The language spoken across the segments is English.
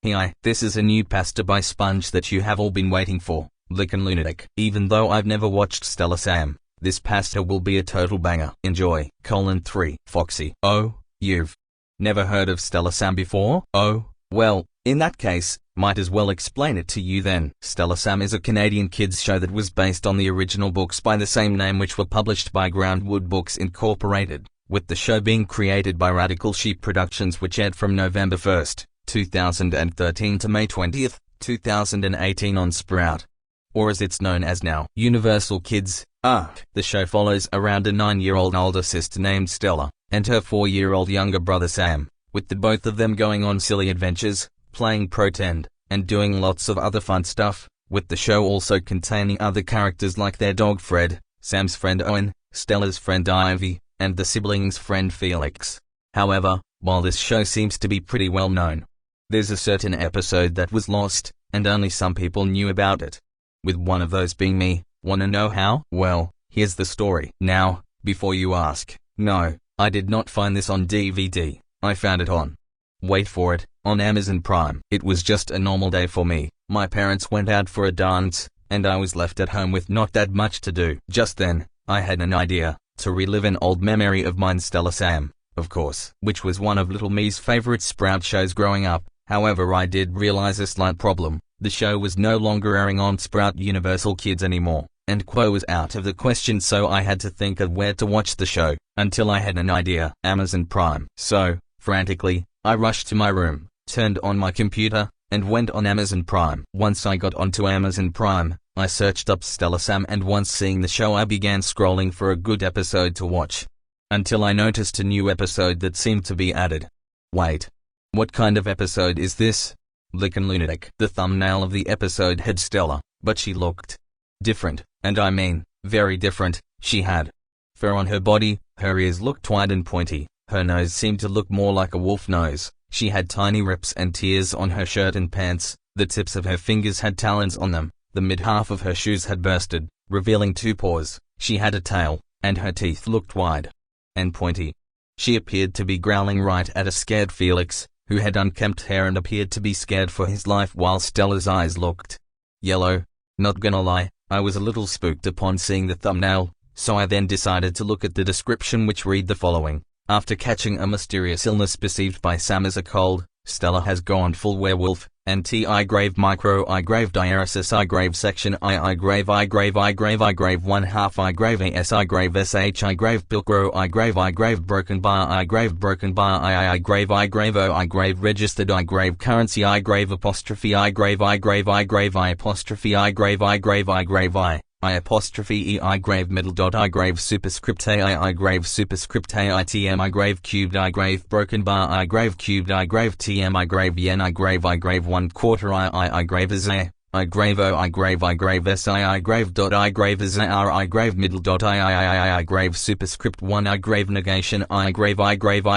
Hi, this is a new pasta by Sponge that you have all been waiting for, Lycan Lunatic. Even though I've never watched Stella Sam, this pasta will be a total banger. Enjoy. 3. Foxy. Oh, you've never heard of Stella Sam before? Oh, well, in that case, might as well explain it to you then. Stella Sam is a Canadian kids show that was based on the original books by the same name which were published by Groundwood Books Incorporated, with the show being created by Radical Sheep Productions, which aired from November 1, 2013 to May 20, 2018 on Sprout, or as it's known as now, Universal Kids. The show follows around a 9-year-old older sister named Stella, and her 4-year-old younger brother Sam, with the both of them going on silly adventures, playing pretend, and doing lots of other fun stuff, with the show also containing other characters like their dog Fred, Sam's friend Owen, Stella's friend Ivy, and the siblings' friend Felix. However, while this show seems to be pretty well known, there's a certain episode that was lost, and only some people knew about it. With one of those being me. Wanna know how? Well, here's the story. Now, before you ask, no, I did not find this on DVD, I found it on, wait for it, on Amazon Prime. It was just a normal day for me. My parents went out for a dance, and I was left at home with not that much to do. Just then, I had an idea, to relive an old memory of mine, Stella Sam, of course, which was one of little me's favorite Sprout shows growing up. However, I did realize a slight problem. The show was no longer airing on Sprout Universal Kids anymore, and Quo was out of the question, so I had to think of where to watch the show, until I had an idea: Amazon Prime. So, frantically, I rushed to my room, turned on my computer, and went on Amazon Prime. Once I got onto Amazon Prime, I searched up Stella Sam, and once seeing the show I began scrolling for a good episode to watch, until I noticed a new episode that seemed to be added. Wait, what kind of episode is this? Lycan Lunatic. The thumbnail of the episode had Stella, but she looked different, and I mean, very different. She had fur on her body, her ears looked wide and pointy, her nose seemed to look more like a wolf nose, she had tiny rips and tears on her shirt and pants, the tips of her fingers had talons on them, the mid-half of her shoes had bursted, revealing 2 paws, she had a tail, and her teeth looked wide and pointy. She appeared to be growling right at a scared Felix, who had unkempt hair and appeared to be scared for his life, while Stella's eyes looked yellow. Not gonna lie, I was a little spooked upon seeing the thumbnail, so I then decided to look at the description, which read the following: after catching a mysterious illness perceived by Sam as a cold, Stella has gone full werewolf, and I grave micro I grave diaresis I grave section I grave I grave I grave I grave 1/2 I grave as I grave sh I grave pilcro I grave broken bar I grave broken bar I grave o I grave registered I grave currency I grave apostrophe I grave I apostrophe I grave I apostrophe e I grave middle dot I grave superscript I grave superscript itm I grave cubed I grave broken bar I grave cubed I grave tm I grave yen I grave 1/4 I grave as a I grave o I grave si I grave dot I grave as r I grave middle dot I grave superscript 1 I grave negation I grave I grave se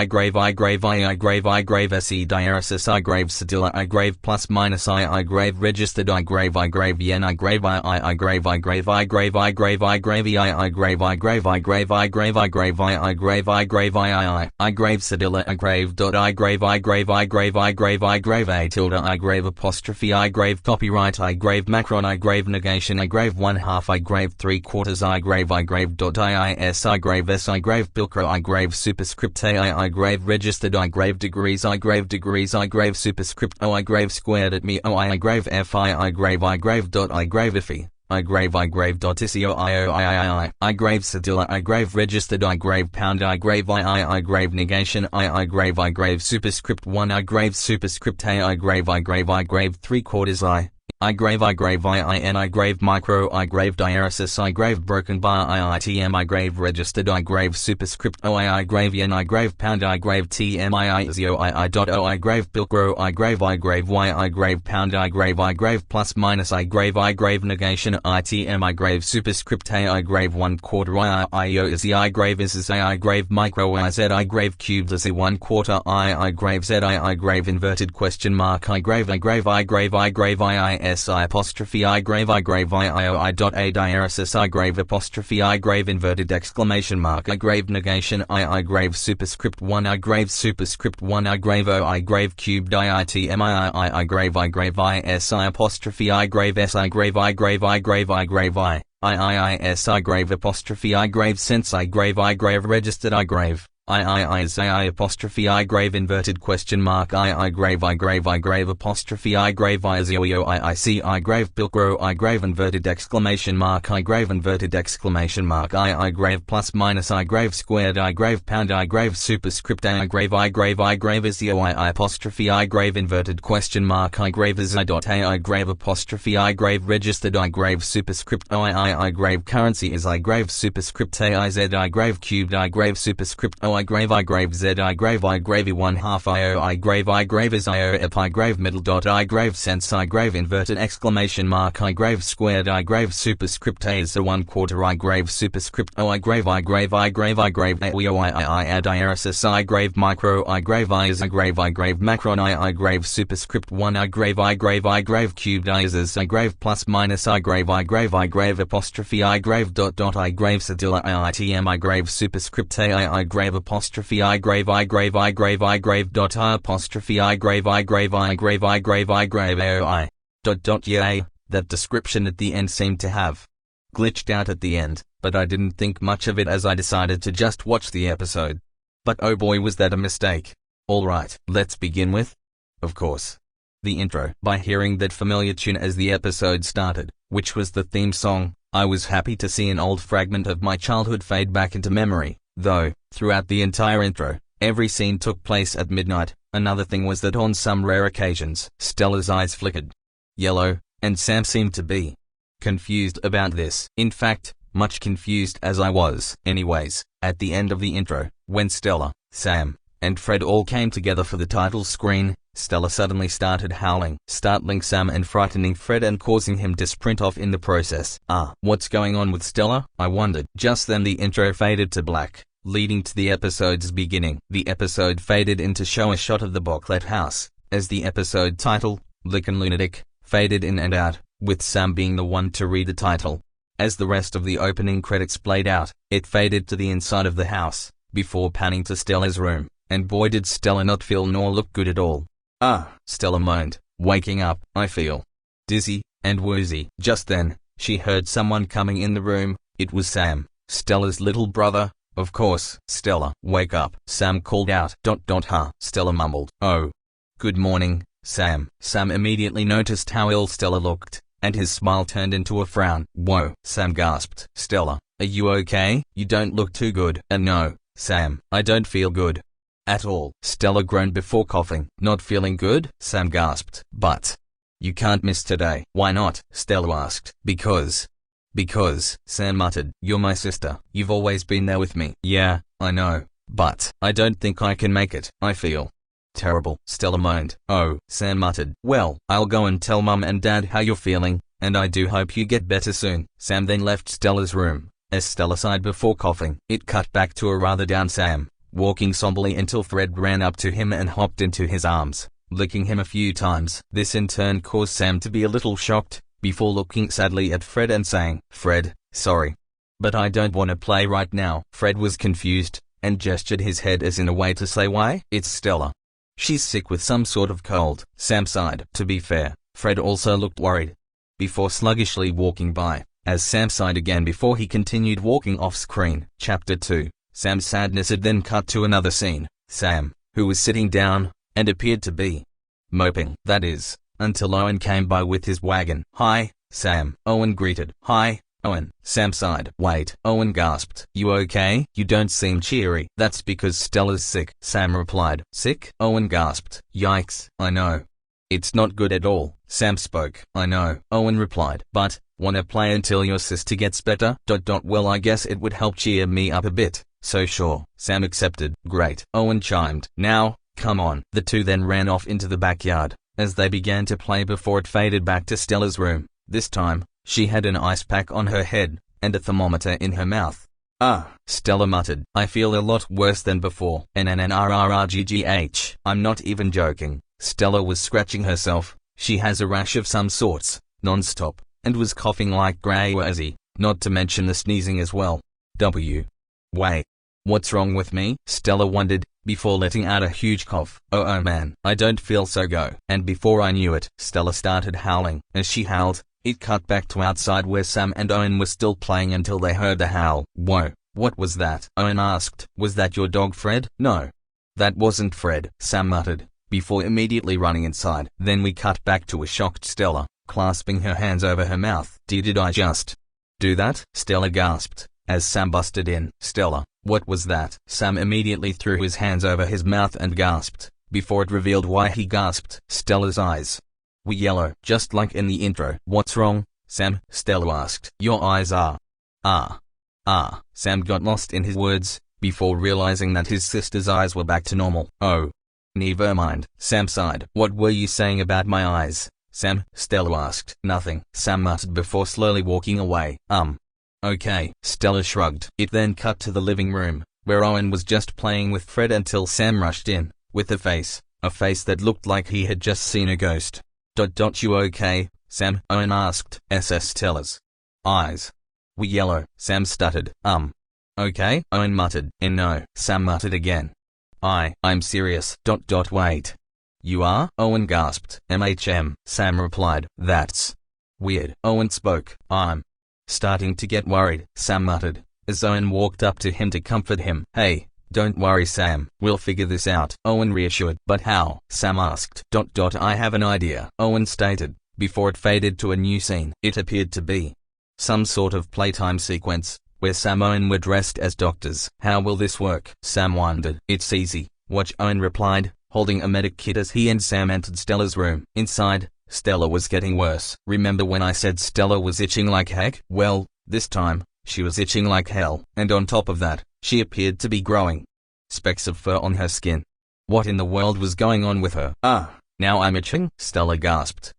diaresis I grave cedilla I grave plus minus I grave registered I grave yen I grave I grave I grave I grave I grave I grave I grave I grave I grave I grave I grave I grave I grave I grave cedilla I grave dot I grave I grave I grave a tilde I grave apostrophe I grave copyright I grave macron I grave negation I grave 1/2 I grave 3/4 I grave dot iis I grave s I grave pilcro I grave superscript I grave registered I grave degrees I grave superscript o I grave squared at me o I grave fi I grave dot I grave ifi I grave dot isio I grave cedilla I grave registered I grave pound I grave I grave negation I grave superscript 1 I grave superscript I grave 3/4 I grave IIN I grave micro I grave diaresis I grave broken bar IITM I grave registered I grave superscript O I grave yen I grave pound I grave TM I zio I dot O I grave pilcro I grave Y I grave pound I grave plus minus I grave negation ITM I grave superscript A I grave 1/4 I Z I grave is I grave micro I Z I grave cubed as 1/4 I grave Z I grave inverted question mark I grave IIS si apostrophe I grave ioi dot a diaresis I grave apostrophe I grave inverted exclamation mark I grave negation I grave superscript 1 I grave superscript 1 I grave o I grave cubed iitm I grave is I apostrophe I grave s I grave I grave I grave I grave iis I grave apostrophe I grave sense I grave registered I grave is I apostrophe I grave inverted question mark I grave apostrophe I grave IZOEO I grave pilcro I grave inverted exclamation mark I grave inverted exclamation mark I grave plus minus I grave squared I grave pound I grave superscript I grave IZO I apostrophe I grave inverted question mark I grave is I dot a I grave apostrophe I grave registered I grave superscript I grave currency is I grave superscript AIZ I grave cubed I grave superscript O I grave Z I grave E1 half IO I grave is IO ep I grave middle dot I grave sense I grave inverted exclamation mark I grave squared I grave superscript A is a 1/4 I grave superscript O I grave AEO I add iresis I grave micro I grave I is I grave macron I grave superscript 1 I grave cubed I is I grave plus minus I grave apostrophe I grave dot I grave sedilla IITM I grave superscript A I grave apostrophe I grave dot I apostrophe I grave AOI dot yay. That description at the end seemed to have glitched out at the end, but I didn't think much of it as I decided to just watch the episode. But oh boy was that a mistake. Alright, let's begin with, of course, the intro. By hearing that familiar tune as the episode started, which was the theme song, I was happy to see an old fragment of my childhood fade back into memory. Though, throughout the entire intro, every scene took place at midnight. Another thing was that on some rare occasions, Stella's eyes flickered yellow, and Sam seemed to be confused about this. In fact, much confused as I was. Anyways, at the end of the intro, when Stella, Sam, and Fred all came together for the title screen, Stella suddenly started howling, startling Sam and frightening Fred and causing him to sprint off in the process. What's going on with Stella? I wondered. Just then the intro faded to black, leading to the episode's beginning. The episode faded in to show a shot of the Bocklet house, as the episode title, Lycan Lunatic, faded in and out, with Sam being the one to read the title. As the rest of the opening credits played out, it faded to the inside of the house, before panning to Stella's room, and boy did Stella not feel nor look good at all. Stella moaned, waking up. I feel dizzy and woozy. Just then, she heard someone coming in the room. It was Sam, Stella's little brother, of course. Stella, wake up, Sam called out. Stella mumbled. Oh. Good morning, Sam. Sam immediately noticed how ill Stella looked, and his smile turned into a frown. Whoa, Sam gasped. Stella, are you okay? You don't look too good. No, Sam, I don't feel good at all. Stella groaned before coughing. Not feeling good? Sam gasped. But you can't miss today. Why not? Stella asked. Because, Sam muttered. You're my sister. You've always been there with me. Yeah, I know. But I don't think I can make it. I feel terrible. Stella moaned. Oh, Sam muttered. Well, I'll go and tell Mum and Dad how you're feeling, and I do hope you get better soon. Sam then left Stella's room, as Stella sighed before coughing. It cut back to a rather down Sam, walking somberly until Fred ran up to him and hopped into his arms, licking him a few times. This in turn caused Sam to be a little shocked, before looking sadly at Fred and saying, Fred, sorry, but I don't want to play right now. Fred was confused, and gestured his head as in a way to say why. It's Stella. She's sick with some sort of cold. Sam sighed. To be fair, Fred also looked worried, before sluggishly walking by, as Sam sighed again before he continued walking off-screen. Chapter 2. Sam's sadness had then cut to another scene. Sam, who was sitting down, and appeared to be moping. That is, until Owen came by with his wagon. Hi, Sam. Owen greeted. Hi, Owen. Sam sighed. Wait. Owen gasped. You okay? You don't seem cheery. That's because Stella's sick, Sam replied. Sick? Owen gasped. Yikes. I know. It's not good at all. Sam spoke. I know, Owen replied. But, wanna play until your sister gets better? Well, I guess it would help cheer me up a bit. So sure, Sam accepted. Great, Owen chimed. Now, come on. The two then ran off into the backyard, as they began to play before it faded back to Stella's room. This time, she had an ice pack on her head, and a thermometer in her mouth. Stella muttered. I feel a lot worse than before. NNNRRRGGH. I'm not even joking. Stella was scratching herself. She has a rash of some sorts, non-stop, and was coughing like crazy, not to mention the sneezing as well. Wait. What's wrong with me? Stella wondered, before letting out a huge cough. Oh man, I don't feel so go. And before I knew it, Stella started howling. As she howled, it cut back to outside where Sam and Owen were still playing until they heard the howl. Whoa, what was that? Owen asked. Was that your dog Fred? No. That wasn't Fred, Sam muttered, before immediately running inside. Then we cut back to a shocked Stella, clasping her hands over her mouth. Did I just do that? Stella gasped, as Sam busted in. Stella, what was that? Sam immediately threw his hands over his mouth and gasped, before it revealed why he gasped. Stella's eyes were yellow, just like in the intro. What's wrong, Sam? Stella asked. Your eyes are. Sam got lost in his words, before realizing that his sister's eyes were back to normal. Oh. Never mind, Sam sighed. What were you saying about my eyes, Sam? Stella asked. Nothing, Sam muttered before slowly walking away. Okay, Stella shrugged. It then cut to the living room, where Owen was just playing with Fred until Sam rushed in, with a face that looked like he had just seen a ghost. You okay, Sam? Owen asked. Stella's eyes were yellow, Sam stuttered. Okay, Owen muttered. No, Sam muttered again. I'm serious. Wait. You are? Owen gasped. Sam replied. That's weird. Owen spoke. I'm starting to get worried, Sam muttered, as Owen walked up to him to comfort him. Hey, don't worry Sam, we'll figure this out, Owen reassured. But how? Sam asked. I have an idea, Owen stated, before it faded to a new scene. It appeared to be some sort of playtime sequence, where Sam and Owen were dressed as doctors. How will this work? Sam wondered. It's easy, watch, Owen replied, holding a medic kit as he and Sam entered Stella's room. Inside, Stella was getting worse. Remember when I said Stella was itching like heck? Well, this time, she was itching like hell, and on top of that, she appeared to be growing specks of fur on her skin. What in the world was going on with her? Now I'm itching? Stella gasped.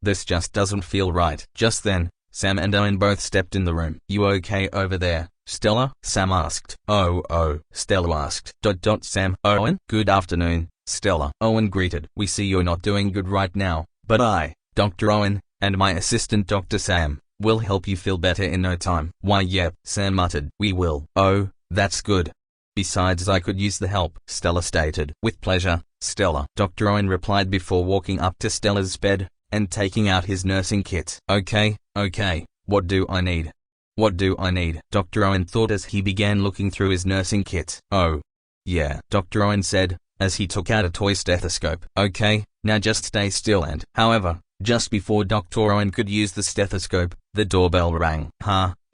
This just doesn't feel right. Just then, Sam and Owen both stepped in the room. You okay over there, Stella? Sam asked. Oh, Stella asked. Sam. Owen? Good afternoon, Stella. Owen greeted. We see you're not doing good right now, but I, Dr. Owen, and my assistant Dr. Sam, will help you feel better in no time. Why yep, Sam muttered. We will. Oh, that's good. Besides I could use the help, Stella stated. With pleasure, Stella, Dr. Owen replied before walking up to Stella's bed, and taking out his nursing kit. Okay, what do I need? Dr. Owen thought as he began looking through his nursing kit. Oh, yeah, Dr. Owen said, as he took out a toy stethoscope. Okay, now just stay still and, however, just before Dr. Owen could use the stethoscope, the doorbell rang.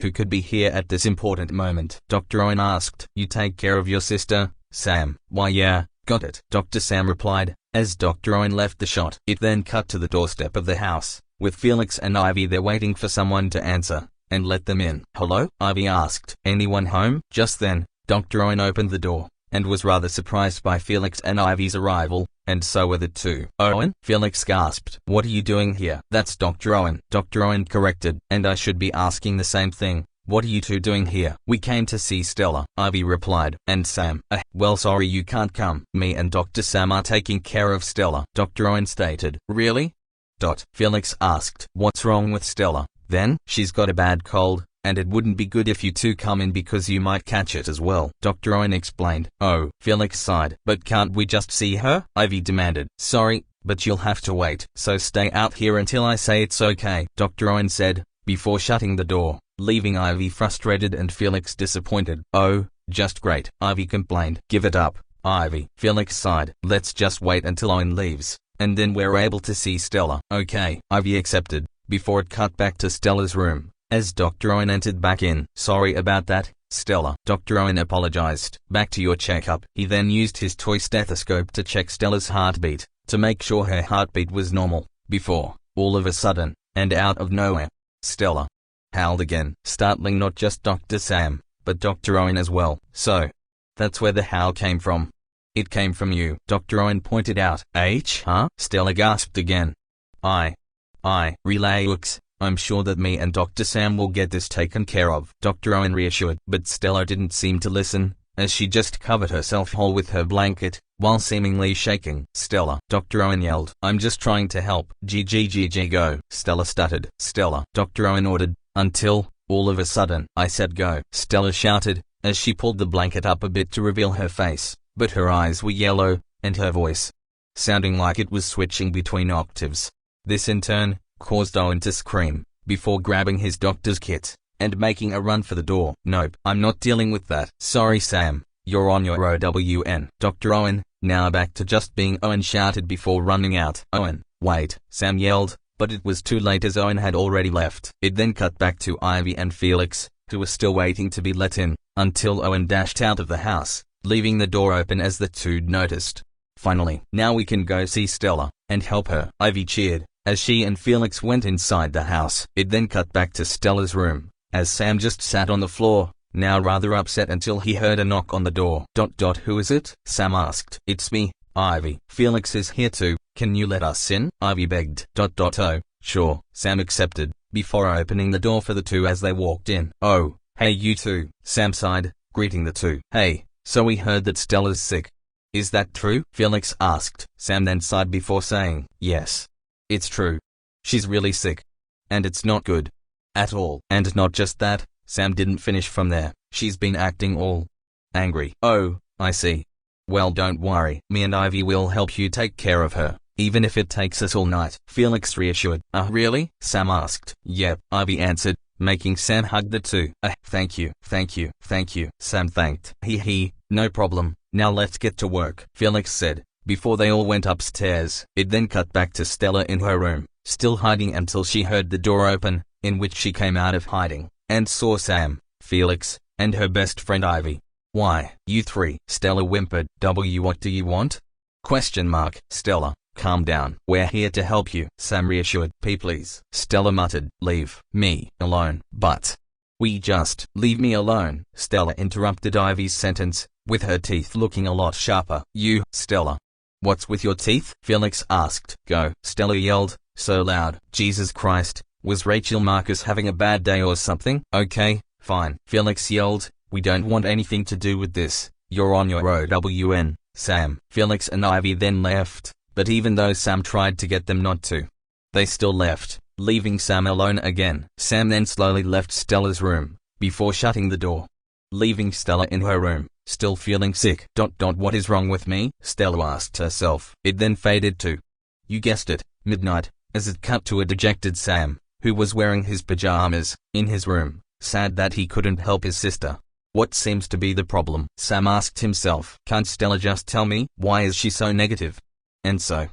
Who could be here at this important moment? Dr. Owen asked. You take care of your sister, Sam. Why yeah, got it, Dr. Sam replied, as Dr. Owen left the shot. It then cut to the doorstep of the house, with Felix and Ivy there waiting for someone to answer, and let them in. Hello? Ivy asked. Anyone home? Just then, Dr. Owen opened the door, and was rather surprised by Felix and Ivy's arrival, and so were the two. Owen? Felix gasped. What are you doing here? That's Dr. Owen. Dr. Owen corrected. And I should be asking the same thing. What are you two doing here? We came to see Stella, Ivy replied. And Sam? Well sorry you can't come. Me and Dr. Sam are taking care of Stella, Dr. Owen stated. Really? Felix asked. What's wrong with Stella? Then, she's got a bad cold, and it wouldn't be good if you two come in because you might catch it as well, Dr. Owen explained. Oh, Felix sighed. But can't we just see her? Ivy demanded. Sorry, but you'll have to wait. So stay out here until I say it's okay, Dr. Owen said, before shutting the door, leaving Ivy frustrated and Felix disappointed. Oh, just great, Ivy complained. Give it up, Ivy, Felix sighed. Let's just wait until Owen leaves, and then we're able to see Stella. Okay, Ivy accepted, before it cut back to Stella's room, as Dr. Owen entered back in. Sorry about that, Stella, Dr. Owen apologized. Back to your checkup. He then used his toy stethoscope to check Stella's heartbeat, to make sure her heartbeat was normal, before, all of a sudden, and out of nowhere, Stella howled again, startling not just Dr. Sam, but Dr. Owen as well. So, that's where the howl came from. It came from you, Dr. Owen pointed out. Huh? Stella gasped again. Relax. I'm sure that me and Dr. Sam will get this taken care of, Dr. Owen reassured. But Stella didn't seem to listen, as she just covered herself whole with her blanket, while seemingly shaking. Stella, Dr. Owen yelled. I'm just trying to help. GGGG go. Stella stuttered. Stella, Dr. Owen ordered, until, all of a sudden, I said go. Stella shouted, as she pulled the blanket up a bit to reveal her face, but her eyes were yellow, and her voice sounding like it was switching between octaves. This in turn caused Owen to scream, before grabbing his doctor's kit and making a run for the door. Nope, I'm not dealing with that. Sorry Sam, you're on your OWN. Dr. Owen, now back to just being Owen, shouted before running out. Owen, wait, Sam yelled, but it was too late as Owen had already left. It then cut back to Ivy and Felix, who were still waiting to be let in, until Owen dashed out of the house, leaving the door open as the two noticed. Finally, now we can go see Stella and help her. Ivy cheered as she and Felix went inside the house. It then cut back to Stella's room, as Sam just sat on the floor, now rather upset until he heard a knock on the door. Who is it? Sam asked. It's me, Ivy. Felix is here too. Can you let us in? Ivy begged. Oh, sure. Sam accepted, before opening the door for the two as they walked in. Oh, hey you two, Sam sighed, greeting the two. Hey, so we heard that Stella's sick. Is that true? Felix asked. Sam then sighed before saying, yes. It's true. She's really sick. And it's not good. At all. And not just that, Sam didn't finish from there. She's been acting all angry. Oh, I see. Well, don't worry. Me and Ivy will help you take care of her, even if it takes us all night. Felix reassured. Really? Sam asked. Yep, Ivy answered, making Sam hug the two. Thank you, thank you, thank you. Sam thanked. No problem. Now let's get to work, Felix said, before they all went upstairs. It then cut back to Stella in her room, still hiding until she heard the door open, in which she came out of hiding, and saw Sam, Felix, and her best friend Ivy. Why, you three, Stella whimpered. What do you want? ? Stella, calm down. We're here to help you, Sam reassured. Please. Stella muttered. Leave me alone. But leave me alone, Stella interrupted Ivy's sentence, with her teeth looking a lot sharper. You, Stella. What's with your teeth? Felix asked. Go, Stella yelled, so loud. Jesus Christ, was Rachel Marcus having a bad day or something? Okay, fine, Felix yelled, we don't want anything to do with this. You're on your OWN, Sam. Felix and Ivy then left, but even though Sam tried to get them not to, they still left, leaving Sam alone again. Sam then slowly left Stella's room, before shutting the door, leaving Stella in her room, still feeling sick. What is wrong with me? Stella asked herself. It then faded to, you guessed it, midnight, as it cut to a dejected Sam, who was wearing his pajamas, in his room, sad that he couldn't help his sister. What seems to be the problem? Sam asked himself. Can't Stella just tell me? Why is she so negative? And so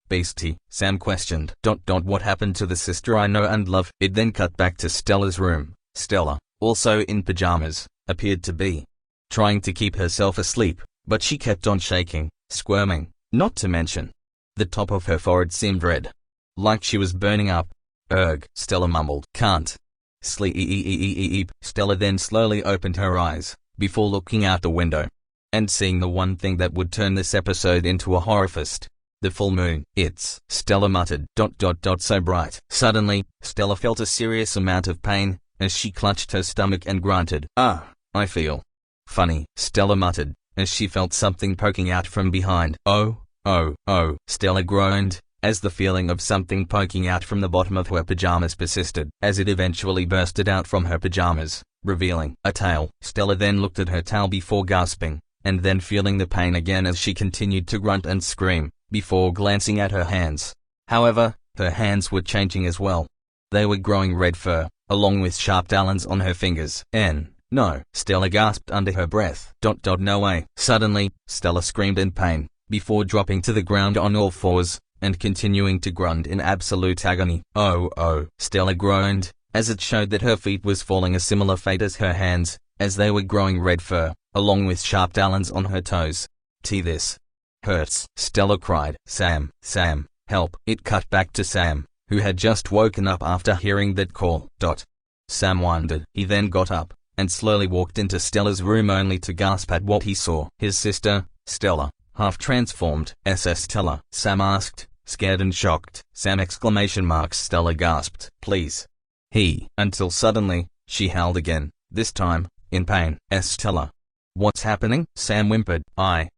beastie? Sam questioned. What happened to the sister I know and love? It then cut back to Stella's room. Stella, also in pajamas, appeared to be trying to keep herself asleep, but she kept on shaking, squirming, not to mention the top of her forehead seemed red, like she was burning up. Ugh, Stella mumbled. Can't sleep. Stella then slowly opened her eyes, before looking out the window, and seeing the one thing that would turn this episode into a horror fest. The full moon. It's, Stella muttered. So bright. Suddenly, Stella felt a serious amount of pain, as she clutched her stomach and grunted. I feel funny, Stella muttered, as she felt something poking out from behind. Oh, Stella groaned, as the feeling of something poking out from the bottom of her pajamas persisted, as it eventually bursted out from her pajamas, revealing a tail. Stella then looked at her tail before gasping, and then feeling the pain again as she continued to grunt and scream, before glancing at her hands. However, her hands were changing as well. They were growing red fur, along with sharp talons on her fingers. No, Stella gasped under her breath. No way. Suddenly, Stella screamed in pain, before dropping to the ground on all fours, and continuing to grunt in absolute agony. Oh, Stella groaned, as it showed that her feet was falling a similar fate as her hands, as they were growing red fur, along with sharp talons on her toes. This hurts, Stella cried. Sam, help. It cut back to Sam, who had just woken up after hearing that call. Sam wondered. He then got up, and slowly walked into Stella's room only to gasp at what he saw. His sister, Stella, half transformed. Stella? Sam asked, scared and shocked. Sam ! Stella gasped. Please. Until suddenly, she howled again, this time, in pain. Stella. What's happening? Sam whimpered. I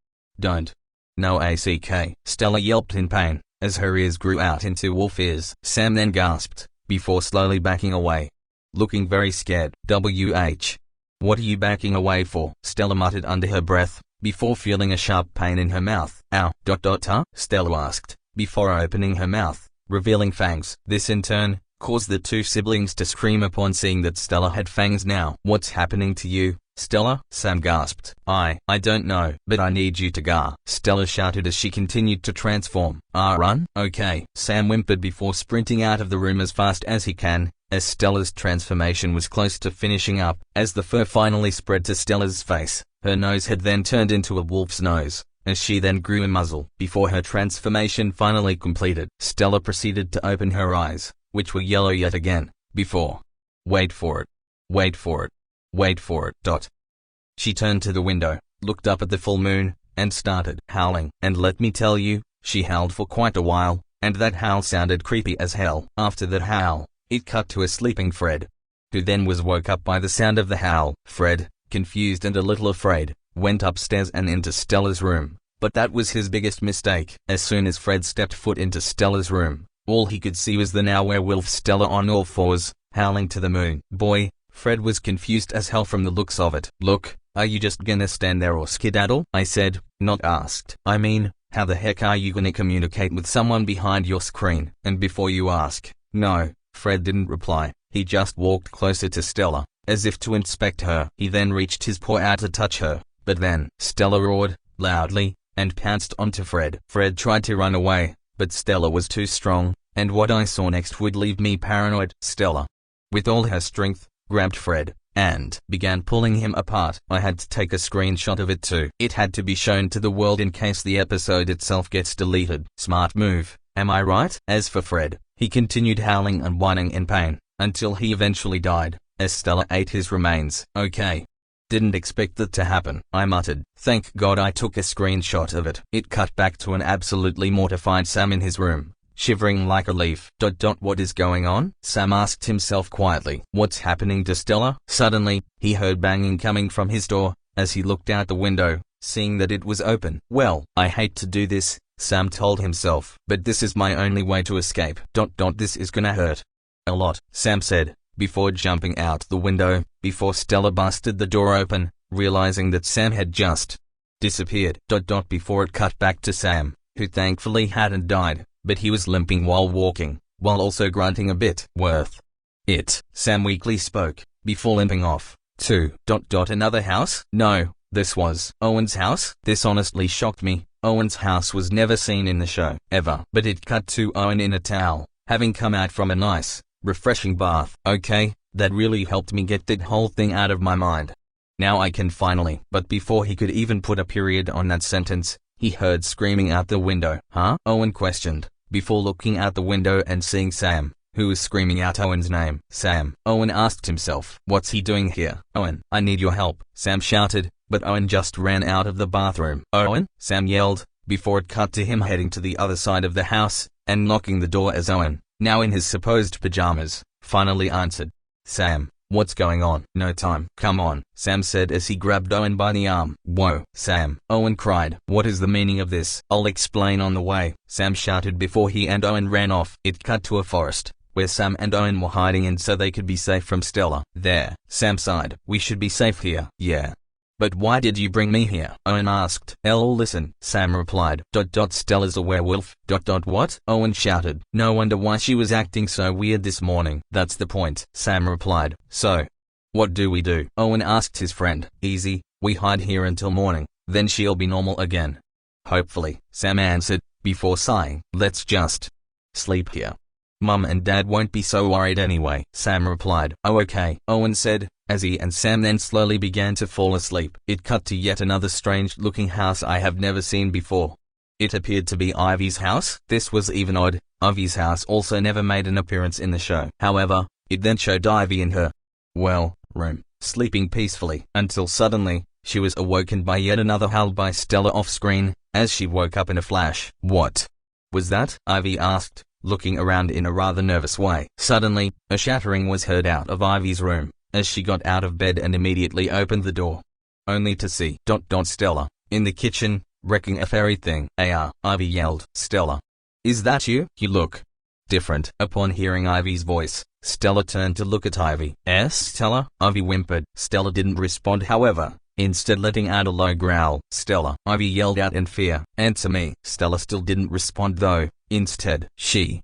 don't know. ACK. Stella yelped in pain, as her ears grew out into wolf ears. Sam then gasped, before slowly backing away, looking very scared. WH. What are you backing away for? Stella muttered under her breath, before feeling a sharp pain in her mouth. Ow. Huh? Stella asked, before opening her mouth, revealing fangs. This in turn caused the two siblings to scream upon seeing that Stella had fangs now. What's happening to you, Stella? Sam gasped. I don't know, but I need you to go, Stella shouted as she continued to transform. Run? Okay. Sam whimpered before sprinting out of the room as fast as he can, as Stella's transformation was close to finishing up. As the fur finally spread to Stella's face, her nose had then turned into a wolf's nose, as she then grew a muzzle. Before her transformation finally completed, Stella proceeded to open her eyes, which were yellow yet again, before. Wait for it. Wait for it. Wait for it. She turned to the window, looked up at the full moon, and started howling. And let me tell you, she howled for quite a while, and that howl sounded creepy as hell. After that howl, it cut to a sleeping Fred, who then was woke up by the sound of the howl. Fred, confused and a little afraid, went upstairs and into Stella's room, but that was his biggest mistake. As soon as Fred stepped foot into Stella's room, all he could see was the now werewolf Stella on all fours, howling to the moon. Boy, Fred was confused as hell from the looks of it. Look, are you just gonna stand there or skedaddle? I said, not asked. I mean, how the heck are you gonna communicate with someone behind your screen? And before you ask, no, Fred didn't reply. He just walked closer to Stella, as if to inspect her. He then reached his paw out to touch her, but then, Stella roared, loudly, and pounced onto Fred. Fred tried to run away, but Stella was too strong, and what I saw next would leave me paranoid. Stella, with all her strength, grabbed Fred, and began pulling him apart. I had to take a screenshot of it too. It had to be shown to the world in case the episode itself gets deleted. Smart move, am I right? As for Fred, he continued howling and whining in pain, until he eventually died, as Stella ate his remains. Okay. Didn't expect that to happen, I muttered. Thank God I took a screenshot of it. It cut back to an absolutely mortified Sam in his room, shivering like a leaf. What is going on? Sam asked himself quietly. What's happening to Stella? Suddenly, he heard banging coming from his door, as he looked out the window, seeing that it was open. Well, I hate to do this, Sam told himself, but this is my only way to escape. This is gonna hurt a lot, Sam said, before jumping out the window, before Stella busted the door open, realizing that Sam had just disappeared. Before it cut back to Sam, who thankfully hadn't died, but he was limping while walking, while also grunting a bit. Worth it, Sam weakly spoke, before limping off. Another house? No, this was Owen's house? This honestly shocked me. Owen's house was never seen in the show, ever. But it cut to Owen in a towel, having come out from a nice, refreshing bath. Okay, that really helped me get that whole thing out of my mind. Now I can finally. But before he could even put a period on that sentence, he heard screaming out the window. Huh? Owen questioned, before looking out the window and seeing Sam, who was screaming out Owen's name. Sam, Owen asked himself. What's he doing here? Owen, I need your help, Sam shouted, but Owen just ran out of the bathroom. Owen? Sam yelled, before it cut to him heading to the other side of the house, and knocking the door as Owen, now in his supposed pajamas, finally answered. Sam, what's going on? No time. Come on, Sam said as he grabbed Owen by the arm. Whoa, Sam, Owen cried. What is the meaning of this? I'll explain on the way, Sam shouted before he and Owen ran off. It cut to a forest, where Sam and Owen were hiding in so they could be safe from Stella. There, Sam sighed. We should be safe here. Yeah. But why did you bring me here? Owen asked. Listen, Sam replied. Stella's a werewolf. What? Owen shouted. No wonder why she was acting so weird this morning. That's the point, Sam replied. So, what do we do? Owen asked his friend. Easy, we hide here until morning, then she'll be normal again. Hopefully, Sam answered, before sighing. Let's just sleep here. Mum and Dad won't be so worried anyway, Sam replied. Oh okay, Owen said, as he and Sam then slowly began to fall asleep. It cut to yet another strange-looking house I have never seen before. It appeared to be Ivy's house. This was even odd. Ivy's house also never made an appearance in the show. However, it then showed Ivy in her, room, sleeping peacefully, until suddenly, she was awoken by yet another howl by Stella off-screen, as she woke up in a flash. What was that? Ivy asked, looking around in a rather nervous way. Suddenly, a shattering was heard out of Ivy's room, as she got out of bed and immediately opened the door. only to see Stella in the kitchen, wrecking everything. Ivy yelled. Stella, is that you? You look different. Upon hearing Ivy's voice, Stella turned to look at Ivy. Stella? Ivy whimpered. Stella didn't respond, however, instead letting out a low growl. Stella, Ivy yelled out in fear. Answer me. Stella still didn't respond though. Instead, she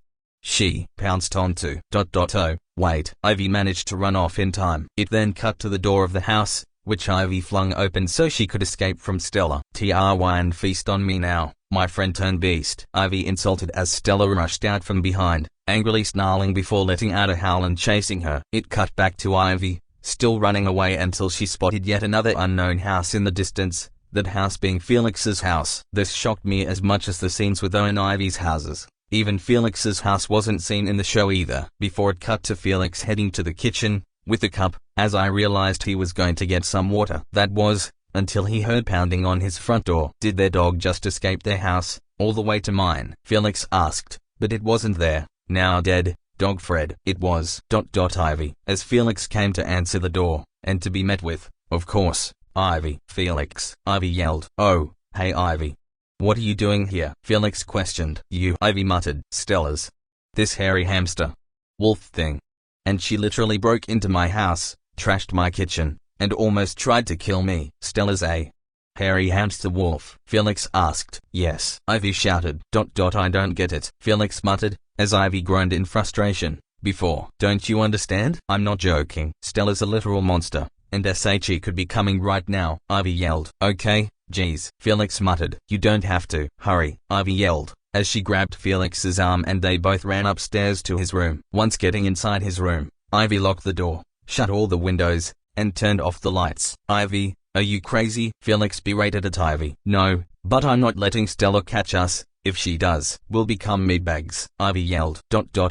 pounced onto Oh, wait. Ivy managed to run off in time. It then cut to the door of the house, which Ivy flung open so she could escape from Stella. Try and feast on me now, my friend turned beast. Ivy insulted as Stella rushed out from behind, angrily snarling before letting out a howl and chasing her. It cut back to Ivy, still running away until she spotted yet another unknown house in the distance, that house being Felix's house. This shocked me as much as the scenes with Owen and Ivy's houses. Even Felix's house wasn't seen in the show either. Before it cut to Felix heading to the kitchen, with a cup, as I realized he was going to get some water. That was, until he heard pounding on his front door. Did their dog just escape their house, all the way to mine? Felix asked, but it wasn't there, now dead, dog Fred. It was. Ivy. As Felix came to answer the door, and to be met with, of course, Ivy. Felix. Ivy yelled. Oh, hey Ivy. What are you doing here? Felix questioned. You. Ivy muttered. Stella's. This hairy hamster wolf thing. And she literally broke into my house, trashed my kitchen, and almost tried to kill me. Stella's a hairy hamster wolf? Felix asked. Yes. Ivy shouted. I don't get it. Felix muttered, as Ivy groaned in frustration. Before. Don't you understand? I'm not joking. Stella's a literal monster, and SHE could be coming right now. Ivy yelled. Okay. Geez, Felix muttered. You don't have to. Hurry, Ivy yelled, as she grabbed Felix's arm and they both ran upstairs to his room. Once getting inside his room, Ivy locked the door, shut all the windows, and turned off the lights. Ivy, are you crazy? Felix berated at Ivy. No, but I'm not letting Stella catch us. If she does, we'll become meatbags. Ivy yelled.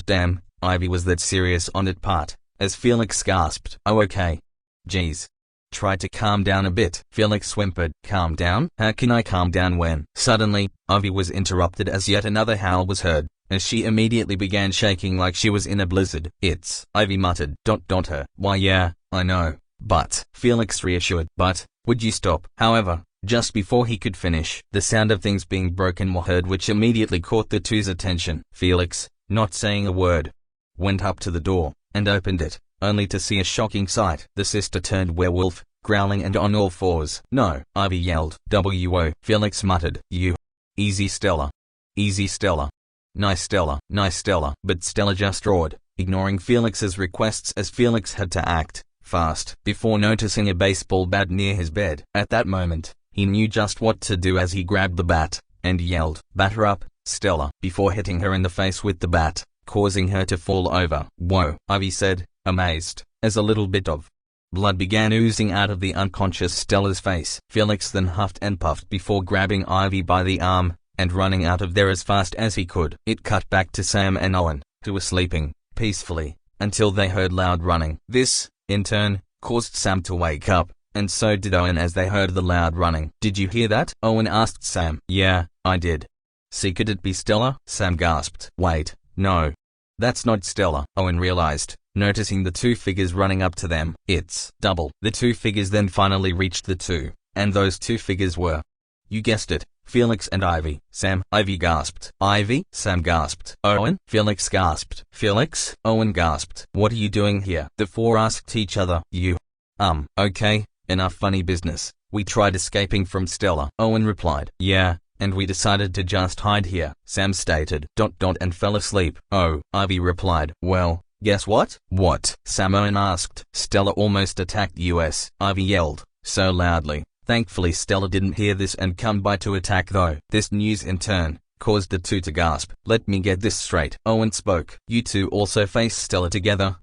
Damn, Ivy was that serious on it part, as Felix gasped. Oh okay. Geez. Try to calm down a bit. Felix whimpered. Calm down? How can I calm down when? Suddenly, Ivy was interrupted as yet another howl was heard, as she immediately began shaking like she was in a blizzard. It's Ivy muttered. Her. Why yeah, I know, but Felix reassured. But would you stop? However, just before he could finish, the sound of things being broken was heard, which immediately caught the two's attention. Felix, not saying a word, went up to the door and opened it, only to see a shocking sight. The sister turned werewolf, growling and on all fours. No, Ivy yelled. W.O. Felix muttered. You. Easy Stella. Easy Stella. Nice Stella. Nice Stella. But Stella just roared, ignoring Felix's requests as Felix had to act fast before noticing a baseball bat near his bed. At that moment, he knew just what to do as he grabbed the bat and yelled, "Batter up, Stella," before hitting her in the face with the bat, causing her to fall over. Whoa, Ivy said, amazed, as a little bit of blood began oozing out of the unconscious Stella's face. Felix then huffed and puffed before grabbing Ivy by the arm and running out of there as fast as he could. It cut back to Sam and Owen, who were sleeping peacefully until they heard loud running. This, in turn, caused Sam to wake up, and so did Owen as they heard the loud running. Did you hear that? Owen asked Sam. Yeah, I did. See, could it be Stella? Sam gasped. Wait, no. That's not Stella, Owen realized, noticing the two figures running up to them. It's double. The two figures then finally reached the two, and those two figures were, you guessed it, Felix and Ivy. Sam, Ivy gasped. Ivy? Sam gasped. Owen? Felix gasped. Felix? Owen gasped. What are you doing here? The four asked each other. You. Okay, enough funny business. We tried escaping from Stella, Owen replied. Yeah, and we decided to just hide here, Sam stated. And fell asleep. Oh, Ivy replied. Well, guess what? What? Sam Owen asked. Stella almost attacked us, Ivy yelled, so loudly. Thankfully Stella didn't hear this and come by to attack though. This news in turn caused the two to gasp. Let me get this straight. Owen spoke. You two also faced Stella together?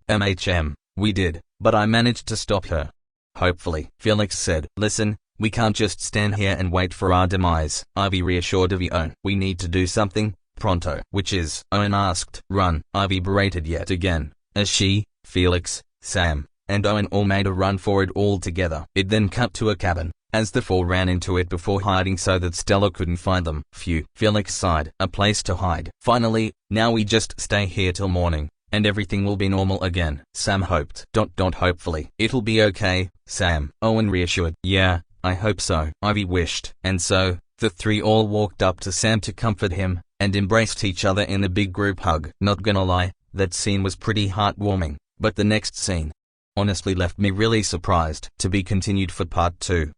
We did, but I managed to stop her. Hopefully, Felix said. Listen, we can't just stand here and wait for our demise, Ivy reassured Owen. We need to do something, pronto. Which is? Owen asked. Run, Ivy berated yet again, as she, Felix, Sam, and Owen all made a run for it all together. It then cut to a cabin, as the four ran into it before hiding so that Stella couldn't find them. Phew, Felix sighed. A place to hide. Finally, now we just stay here till morning, and everything will be normal again, Sam hoped. Hopefully. It'll be okay, Sam, Owen reassured. Yeah, I hope so, Ivy wished. And so, the three all walked up to Sam to comfort him, and embraced each other in a big group hug. Not gonna lie, that scene was pretty heartwarming, but the next scene honestly left me really surprised. To be continued for part 2.